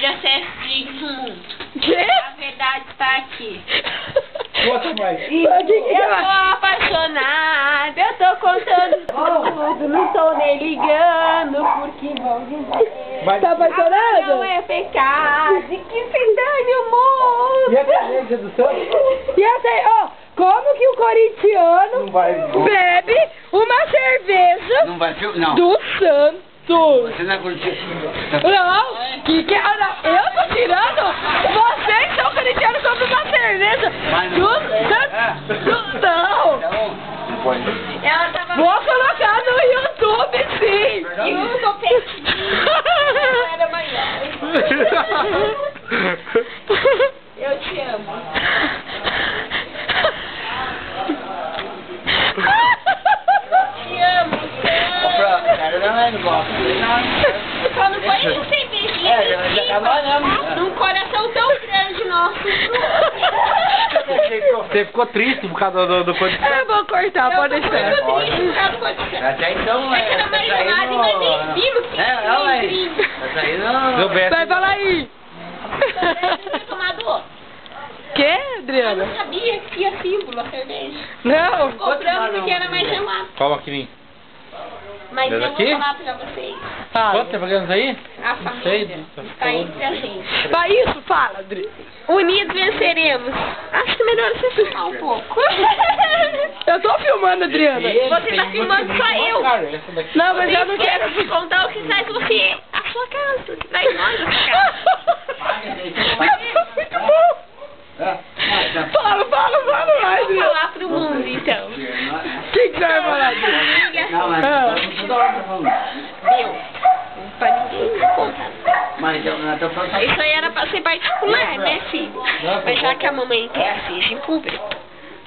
Mentira, sexismo. Quê? A verdade está aqui. Conta mais. Mas que Eu ela- tô apaixonada, eu tô contando tudo, não tô nem ligando, porque vão dizer. Mas- Tá apaixonada? Não é pecado, e que se dane o mundo. E a carência do Santos? E essa aí, ó, como que o corintiano Não vai. bebe uma cerveja Não vai ser, não. do Santos? Você não é curtindo. Não, eu tô tirando. Vocês são corintianos sobre uma cerveja Mas do não. Santos. Não. Não pode. Ela tava Vou colocar no YouTube, sim. e eu tô perdidinha, eu era maior. Eu te amo. Te amo, Cara, não é igual. só não foi isso sem beijinho. É, já trabalhamos. Num coração tão grande nosso. Você ficou triste por causa do Eu vou cortar, pode Eu tô deixar. muito triste por causa do podcast. Até então, É que era mais gelado, mas nem vimos que Tá saindo. Deu bem. Vai falar aí. tinha tomado outro. Que, Eu Adriana? não sabia que tinha símbolo a cerveja. Não. Compramos porque era mais gelado. Qual maquininha? Mas eu Essa vou aqui? falar pra vocês. Quanto tempo pagando isso aí? A sei, família tá está entre a gente. Vai isso, fala, Adri. Unidos venceremos. Acho que é melhor você filmar um pouco. Eu tô filmando, Adriana. Você tá filmando só eu. Não, mas eu não Você quero. te contar o que sai você. A sua casa. O que vai embora da sua casa. Muito bom. Fala mais, Vou Adriana. falar pro mundo, então. O que você vai falar, Adriana? Não, mas toda hora tá falando. Deu. Pra ninguém contar. Mas eu não tô falando. Isso aí era pra ser particular, né, filho? Mas já que a mamãe quer que seja em público,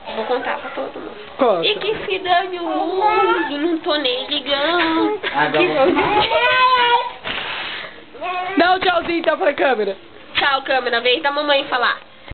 eu vou contar pra todo mundo. Conta. E que se dane o mundo, não tô nem ligando. Agora Que vão dizer. Dá um tchauzinho então pra câmera. Tchau, câmera. Vem da mamãe falar.